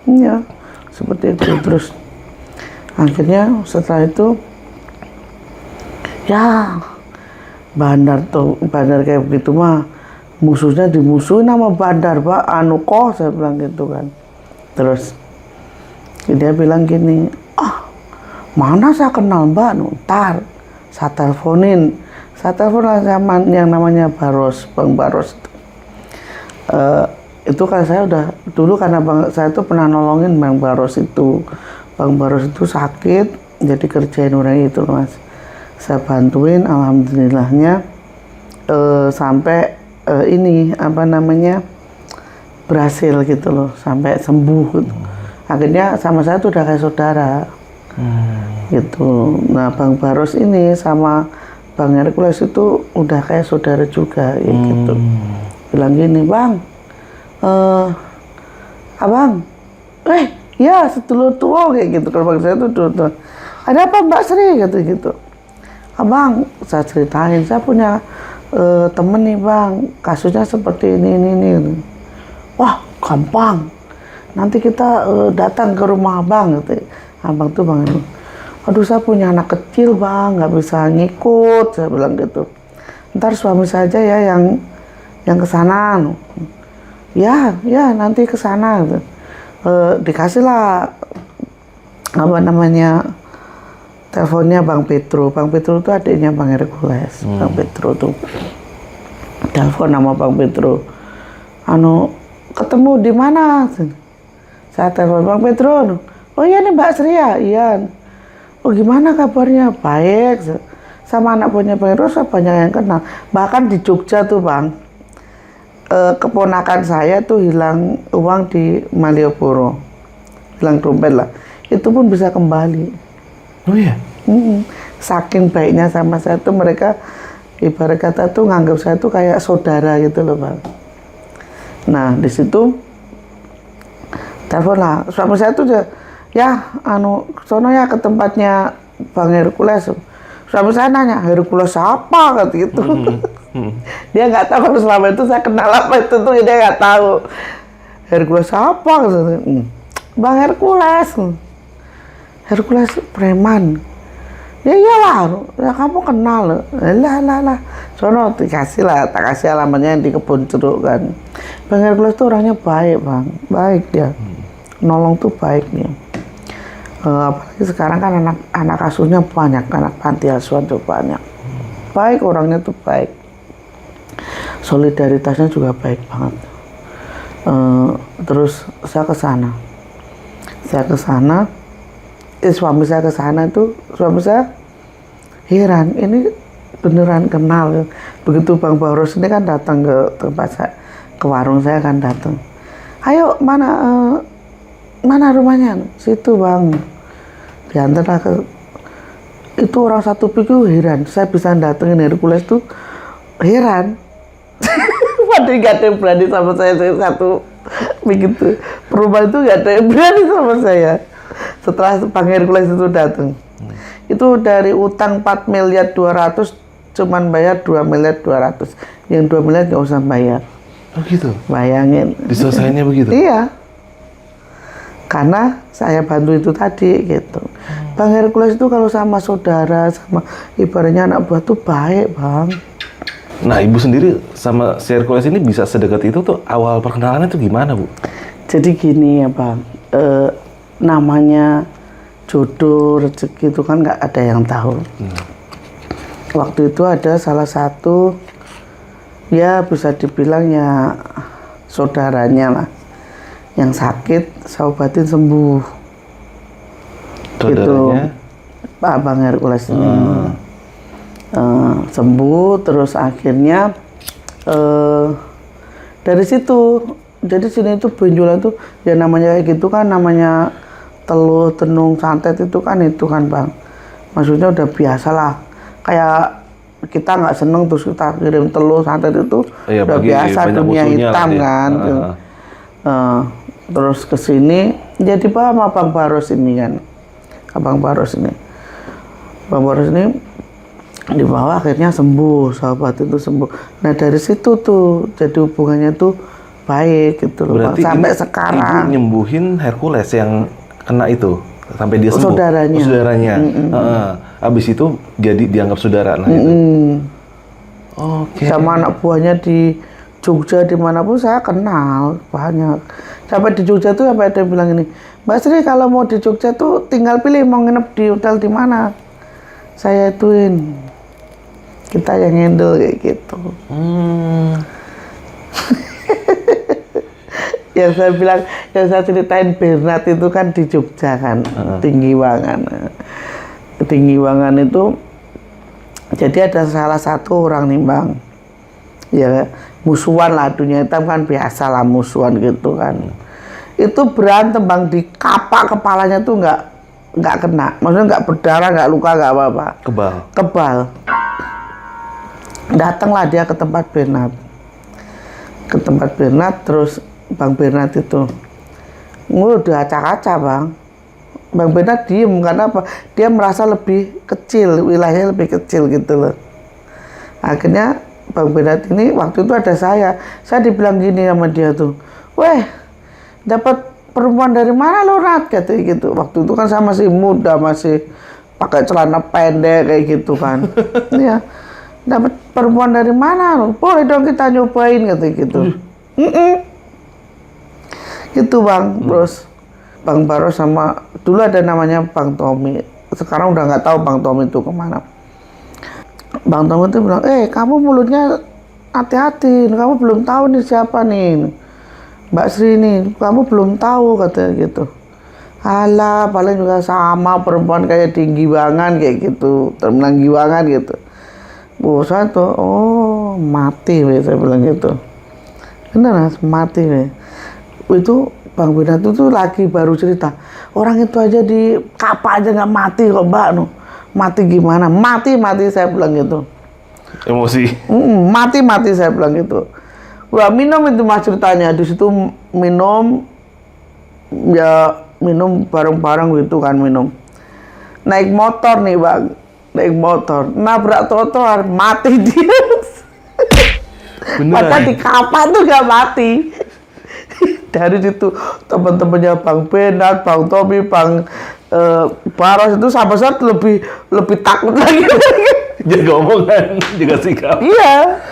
Iya, seperti itu. Terus akhirnya setelah itu ya bandar kayak begitu mah musuhnya dimusuhin sama bandar Pak, saya bilang gitu kan. Terus dia bilang gini, mana saya kenal Mbak, ntar saya telepon sama yang namanya Baros, Bang Baros. itu kan saya udah dulu karena saya tuh pernah nolongin Bang Baros itu. Bang Baros itu sakit, jadi kerjain orang itu Mas. Saya bantuin, alhamdulillahnya sampai ini apa namanya berhasil gitu loh, sampai sembuh gitu. Akhirnya sama saya tuh udah kayak saudara gitu. Nah Bang Baros ini sama Bang Hercules itu udah kayak saudara juga ya gitu. Bilang gini, Bang, abang, ya sedulur tua kayak gitu. Kalau bang saya tuh dulu, ada apa Mbak Sri gitu. Abang, saya ceritain, saya punya temen nih bang, kasusnya seperti ini. Wah, gampang. Nanti kita datang ke rumah abang gitu. Abang tuh bang, aduh saya punya anak kecil bang, nggak bisa ngikut, saya bilang gitu. Ntar suami saja ya yang kesana. Ya nanti ke sana gitu. Dikasihlah apa namanya teleponnya Bang Petro. Bang Petro itu adiknya Bang Hercules. Bang Petro tuh telepon nama Bang Petro. Ketemu di mana? Saya telepon Bang Petro. Oh iya nih Mbak Sri ya. Iya. Oh gimana kabarnya? Baik. Sama anak punya Bang Hercules saya banyak yang kenal. Bahkan di Jogja tuh Bang. Keponakan saya tuh hilang uang di Malioboro, hilang dompet lah, itu pun bisa kembali. Oh iya? Saking baiknya sama saya tuh, mereka ibarat kata tuh nganggap saya tuh kayak saudara gitu loh bang. Nah di situ telepon lah, suami saya tuh ya sono ya ke tempatnya Bang Hercules. Suami saya nanya, Hercules siapa kata gitu. Dia nggak tahu kalau selama itu saya kenal apa itu tuh, dia nggak tahu. Hercules apa? Bang Hercules. Hercules preman. Ya iyalah, ya kamu kenal. Lah. Sono dikasih lah, tak kasih alamatnya yang di kebun jeruk kan. Bang Hercules tuh orangnya baik bang, baik dia. Nolong tuh baik dia. Apalagi sekarang kan anak asuhnya banyak, anak panti asuhan tuh banyak. Baik orangnya tuh baik. Solidaritasnya juga baik banget. Terus saya ke sana. Suami saya ke sana tuh, suami saya heran, ini beneran kenal. Begitu Bang Baros ini kan datang ke tempat saya, ke warung saya kan datang. Ayo mana rumahnya? Situ Bang. Diantar ke itu orang satu piku heran. Saya bisa datengin Hercules tuh heran. Padahal gak ada yang berani sama saya satu begitu. Perubahan itu gak ada yang berani sama saya. Setelah Bang Hercules itu datang, itu dari utang 4 miliar 200 cuman bayar 2 miliar 200. Yang 2 miliar gak usah bayar. Oh gitu? Bayangin. Diselesaikannya begitu? Iya. Karena saya bantu itu tadi gitu. Bang Hercules itu kalau sama saudara, sama ibaratnya anak buah tuh baik bang. Nah ibu sendiri sama si Hercules ini bisa sedekat itu tuh, awal perkenalannya tuh gimana bu? Jadi gini ya bang, namanya jodoh rezeki itu kan nggak ada yang tahu. Waktu itu ada salah satu ya bisa dibilang ya saudaranya lah yang sakit, saya obatin sembuh. Saudaranya? Gitu, Pak Bang Hercules ini sembuh, terus akhirnya dari situ, jadi sini itu benjolan tuh ya namanya kayak gitu kan, namanya teluh, tenung, santet itu kan bang, maksudnya udah biasa lah, kayak kita nggak seneng terus kita kirim teluh, santet itu ya, udah biasa dunia hitam kan. Terus kesini jadi paham sama Bang Baros ini kan, Bang Baros ini di bawah akhirnya sembuh, sahabat itu sembuh. Nah dari situ tuh jadi hubungannya tuh baik gitu loh. Berarti sampai sekarang. Ibu nyembuhin Hercules yang kena itu sampai dia sembuh. Saudaranya. Abis itu jadi dianggap saudara lah itu. Oke. Sama anak buahnya di Jogja dimanapun saya kenal banyak. Sampai di Jogja tuh sampai ada yang bilang ini, Mbak Sri kalau mau di Jogja tuh tinggal pilih mau nginep di hotel di mana. Saya ituin, kita yang handle kayak gitu. Yang saya bilang, yang saya ceritain Bernard itu kan di Jogja kan, Tinggiwangan. Tinggiwangan itu, jadi ada salah satu orang nih Bang, ya musuhan lah, dunia hitam kan biasa lah musuhan gitu kan. Itu berantem Bang, di kapak kepalanya tuh nggak kena, maksudnya nggak berdarah, nggak luka, nggak apa-apa. Kebal. Datanglah dia ke tempat Bernard, terus Bang Bernard itu udah acak-acak Bang Bernard diem, karena apa? Dia merasa lebih kecil, wilayahnya lebih kecil gitu loh. Akhirnya Bang Bernard ini waktu itu ada saya dibilang gini sama dia tuh, weh dapat perempuan dari mana lo Nat, katanya gitu. Waktu itu kan saya masih muda, masih pakai celana pendek kayak gitu kan. Iya, dapat perempuan dari mana lo? Boleh dong kita nyobain, katanya gitu. Gitu Bang. Terus Bang Baros sama dulu ada namanya Bang Tommy, sekarang udah nggak tahu Bang Tommy itu kemana. Bang Tommy itu bilang, kamu mulutnya hati-hati, kamu belum tahu nih siapa nih Mbak Sri nih, kamu belum tahu, katanya gitu. Alah, paling juga sama perempuan kayak Tinggiwangan kayak gitu, terminal Giwangan gitu. Saya tuh, mati saya bilang gitu. Bener mati itu Bang Bernard itu lagi baru cerita, orang itu aja di kapak aja nggak mati kok Mbak. Mati gimana? Mati saya bilang gitu. Emosi. Mati saya bilang gitu. Wah, minum itu Mas ceritanya, di situ minum bareng-bareng gitu kan minum. Naik motor nih Bang, nabrak trotoar, mati dia. Padahal di kapak tuh gak mati. Dari situ teman-temannya Bang Bernard, Bang Tommy, Bang Baros itu sampai saat lebih takut lagi. Jaga omongan, jaga sikap. Iya.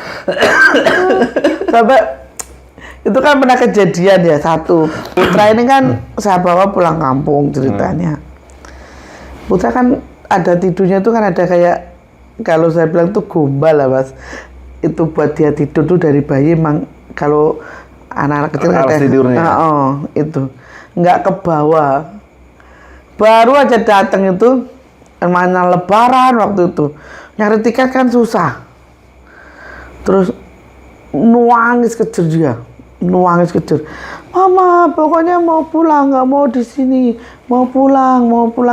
Sampai itu kan pernah kejadian ya, satu Putra ini kan saya bawa pulang kampung ceritanya. Putra kan ada tidurnya tuh kan ada kayak, kalau saya bilang tuh gombal lah Mas. Itu buat dia tidur tuh dari bayi, emang kalau anak-anak kecil ada tidurnya. Itu nggak ke bawah. Baru aja datang itu mana Lebaran waktu itu, nyari tiket kan susah. Terus nuangis kejer, Mama pokoknya mau pulang, nggak mau di sini, mau pulang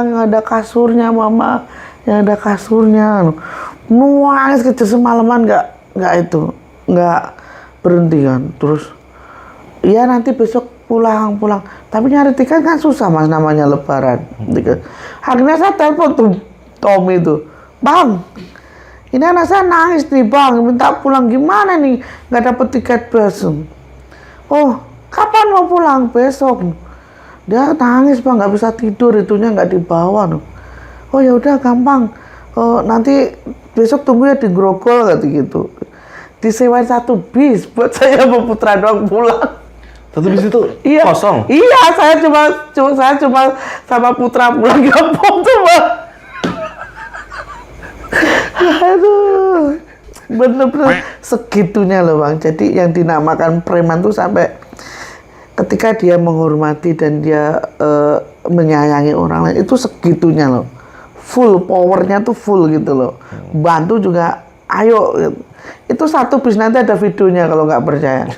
yang ada kasurnya Mama, yang ada kasurnya. Nuangis kejer semalaman, nggak berhenti kan. Terus iya nanti besok pulang, tapi nyari tiket kan susah Mas, namanya Lebaran. Akhirnya saya telepon tuh Tommy itu, Bang, ini anak saya nangis nih Bang, minta pulang, gimana nih, nggak dapet tiket besok. Oh, kapan mau pulang? Besok. Dia nangis Bang, nggak bisa tidur, itunya nggak dibawa. Oh ya udah gampang, nanti besok tunggu ya di Grogol, kata gitu. Disewain 1 bis buat saya sama Putra doang pulang. 1 bis itu kosong? Iya, saya cuma sama Putra pulang kampung tuh Bang. Aduh, bener-bener segitunya loh Bang. Jadi yang dinamakan preman tuh sampai ketika dia menghormati dan dia menyayangi orang lain, itu segitunya loh. Full powernya tuh full gitu loh. Bantu juga, ayo. Itu 1 bis, nanti ada videonya kalau nggak percaya.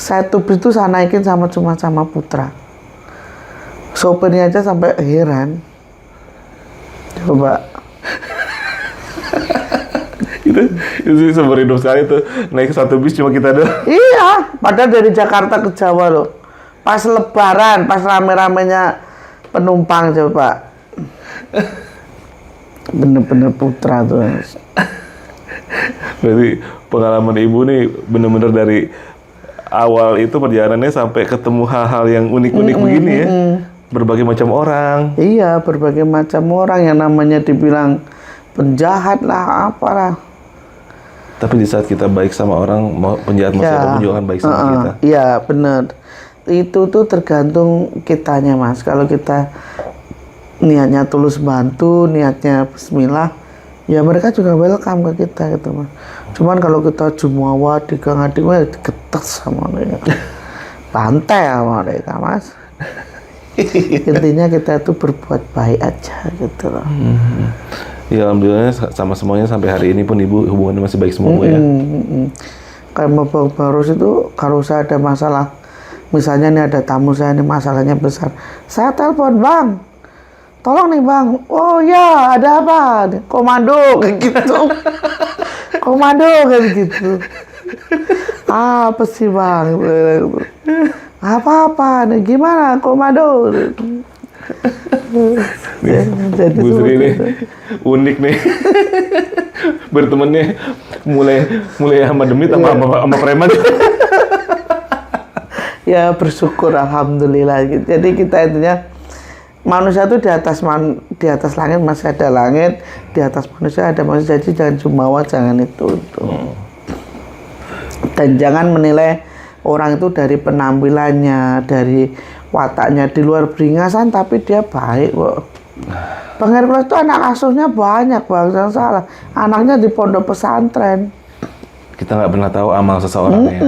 1 bis itu saya naikin cuma sama Putra. Sopirnya aja sampai heran. Coba. itu seumur hidup sekali tuh, naik 1 bis cuma kita doang. Iya, padahal dari Jakarta ke Jawa loh. Pas Lebaran, pas rame-ramenya penumpang coba. Bener-bener Putra tuh. Berarti pengalaman ibu nih bener-bener dari awal itu perjalanannya sampai ketemu hal-hal yang unik-unik begini ya. Berbagai macam orang. Iya, berbagai macam orang, yang namanya dibilang penjahat lah, apalah. Tapi di saat kita baik sama orang, penjahat masih ada juga kan baik sama kita. Iya, bener. Itu tuh tergantung kitanya Mas. Kalau kita niatnya tulus bantu, niatnya bismillah, ya mereka juga welcome ke kita gitu Mas. Cuman kalau kita jumawa, digang-adik, getas sama mereka. bantai sama mereka mas. Intinya kita itu berbuat baik aja gitu loh. Ya alhamdulillah sama semuanya sampai hari ini pun ibu hubungannya masih baik semua Bu, ya. Karena Bang Barus itu kalau saya ada masalah, misalnya nih ada tamu saya nih masalahnya besar, saya telepon, Bang, tolong nih Bang, oh ya ada apa, komando kayak gitu. Komando kayak gitu. Apa sih Bang? Apa-apa nih, gimana komando? Jadi Bu Sri ini unik nih. Bertemannya mulai sama demit sama preman. Ya bersyukur alhamdulillah gitu. Jadi kita intinya manusia itu di atas langit masih ada langit, di atas manusia ada manusia. Jadi jangan jumawa, jangan itu. Dan jangan menilai orang itu dari penampilannya, dari wataknya, di luar beringasan tapi dia baik kok. Bang Hercules itu anak asuhnya banyak Bang, jangan salah. Anaknya di pondok pesantren. Kita nggak pernah tahu amal seseorang ya.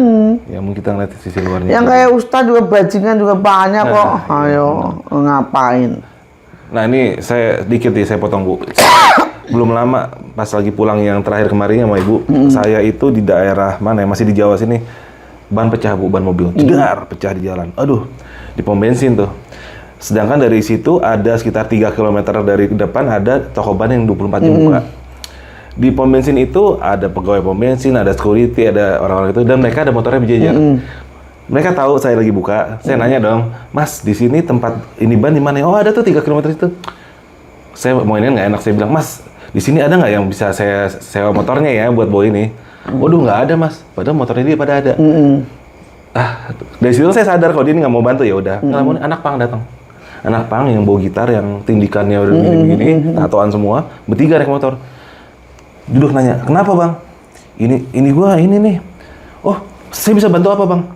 Ya mungkin kita ngeliat sisi luarnya. Yang kayak Ustadz juga bajingan juga banyak kok. Ayo ngapain? Nah ini saya potong Bu. Belum lama pas lagi pulang yang terakhir kemarin sama Ibu, saya itu di daerah mana ya, masih di Jawa sini, ban pecah Bu, ban mobil, jedar pecah di jalan. Aduh, di pom bensin tuh. Sedangkan dari situ ada sekitar 3 km dari depan ada toko ban yang 24 jam buka. Di pom bensin itu ada pegawai pom bensin, ada security, ada orang-orang itu, dan mereka ada motornya berjejer. Mereka tahu saya lagi buka, saya nanya dong, Mas di sini tempat ini ban di mana? Oh ada tuh 3 km itu. Saya mau ini nggak enak, saya bilang, Mas di sini ada nggak yang bisa saya sewa motornya ya buat bawa ini? Waduh nggak ada Mas, padahal motornya dia pada ada. Dari situ saya sadar kalau dia ini nggak mau bantu, ya udah. Namun anak pang datang. Anak pang yang bawa gitar yang tindikannya udah begini-begini, tatoan semua, bertiga naik motor. Duduk nanya, kenapa Bang? Ini gua ini nih. Oh, saya bisa bantu apa Bang?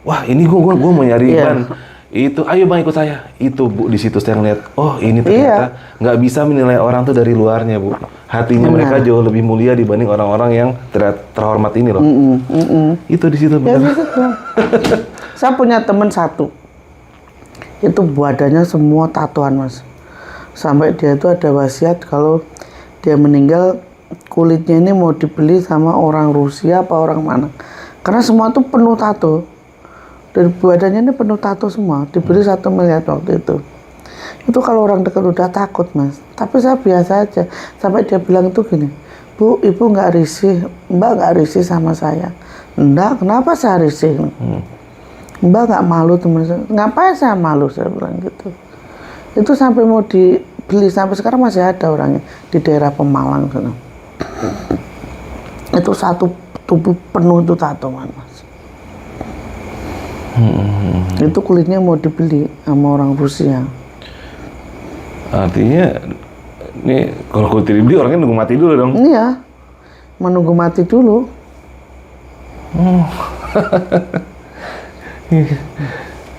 Wah, ini gua mau nyari ban. Itu, ayo Bang ikut saya. Itu Bu, di situ saya ngeliat, oh ini ternyata nggak bisa menilai orang tuh dari luarnya Bu. Hatinya mereka jauh lebih mulia dibanding orang-orang yang terhormat ini loh. Itu di situ. Ya, saya punya teman satu. Itu badannya semua tatoan Mas. Sampai dia itu ada wasiat kalau dia meninggal kulitnya ini mau dibeli sama orang Rusia apa orang mana. Karena semua tuh penuh tato. Dari badannya ini penuh tato semua. Dibeli 1 miliar waktu itu. Itu kalau orang dekat udah takut Mas. Tapi saya biasa aja. Sampai dia bilang tuh gini, Bu, Ibu nggak risih, Mbak nggak risih sama saya. Enggak, kenapa saya risih? Mbak nggak malu teman saya. Ngapain saya malu, saya bilang gitu. Itu sampai mau dibeli, sampai sekarang masih ada orangnya di daerah Pemalang sana. Itu satu tubuh penuh itu tato Mas. Itu kulitnya mau dibeli sama orang Rusia. Artinya ini kalau kulit dibeli orangnya nunggu mati dulu dong. Iya, menunggu mati dulu.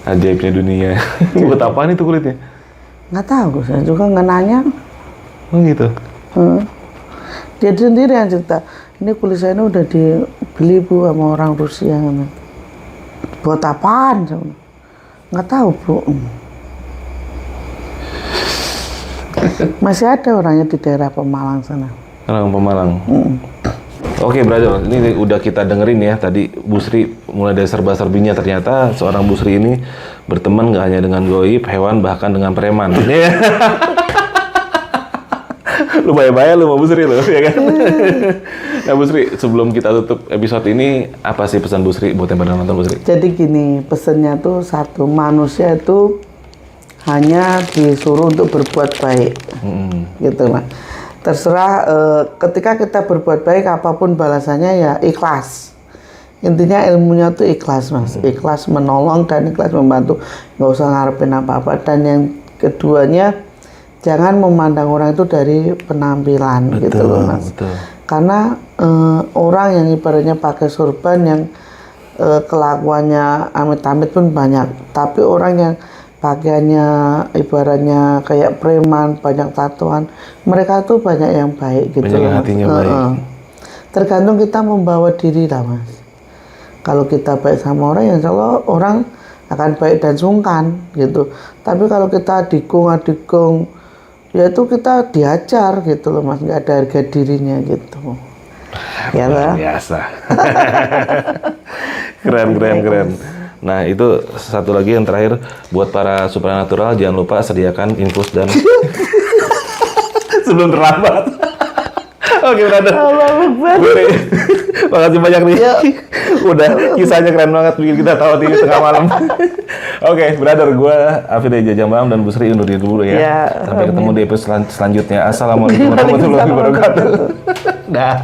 Ajaibnya dunia. Buat apaan itu kulitnya? Nggak tahu, saya juga nggak nanya. Oh gitu. Dia sendiri yang cerita. Ini kulit saya ini udah dibeli Bu sama orang Rusia. Buat apaan? Nggak tahu Bu. Masih ada orangnya di daerah Pemalang sana. Orang Pemalang. Oke, brother, ini udah kita dengerin ya tadi Bu Sri mulai dari serba-serbinya, ternyata seorang Bu Sri ini berteman nggak hanya dengan goib, hewan, bahkan dengan preman. Lu bayar lu sama Bu Sri lu, ya kan? Nah Bu Sri, sebelum kita tutup episode ini, apa sih pesan Bu Sri buat yang pada nonton Bu Sri? Jadi gini, pesannya tuh satu, manusia itu hanya disuruh untuk berbuat baik, gitu Mas. Terserah ketika kita berbuat baik apapun balasannya ya ikhlas. Intinya ilmunya tuh ikhlas Mas, ikhlas menolong dan ikhlas membantu, nggak usah ngarepin apa-apa. Dan yang keduanya jangan memandang orang itu dari penampilan, betul, gitu loh Mas. Betul. Karena orang yang ibaratnya pakai sorban yang kelakuannya amit-amit pun banyak, tapi orang yang pakaiannya ibaratnya kayak preman, banyak tatoan, mereka tuh banyak yang baik gitu. Banyak yang hatinya baik. Tergantung kita membawa diri lah Mas. Kalau kita baik sama orang, ya insya Allah orang akan baik dan sungkan gitu. Tapi kalau kita adikung, ya itu kita diajar gitu loh Mas, nggak ada harga dirinya gitu. Ya Luar lah. biasa. Keren. Nah, itu satu lagi yang terakhir buat para supranatural, jangan lupa sediakan infus dan sebelum terlambat. Oke, brother. Buri, makasih banyak nih. Udah kisahnya keren banget bikin kita tahu di tengah malam. Oke, brother, gue Afid dari Jajah Malam dan Bu Sri undur diri dulu ya. Ya, Sampai ketemu amin. di episode selanjutnya. Assalamualaikum warahmatullahi wabarakatuh. Dah.